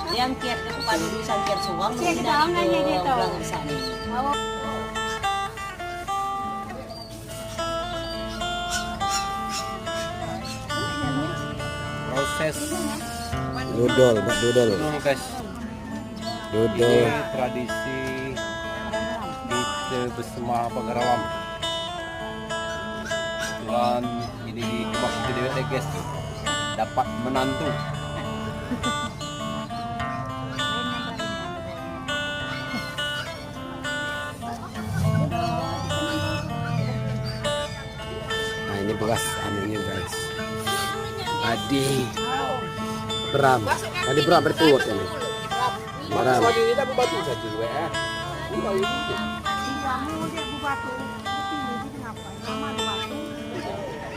Yang kiat kepada urusan kiat suang ini belakang sana. Proses Dodol, Mbak dodol. guys. Dodol. Ini tradisi kita bersama Pagarawam. Dan ini di kebab gede guys. Dapat menantu. Nah, ini bekas anunya guys. Adi Bram. Tadi Bram bertuut ini. Bram. Kamu dia bubatu. Ini kenapa? Lama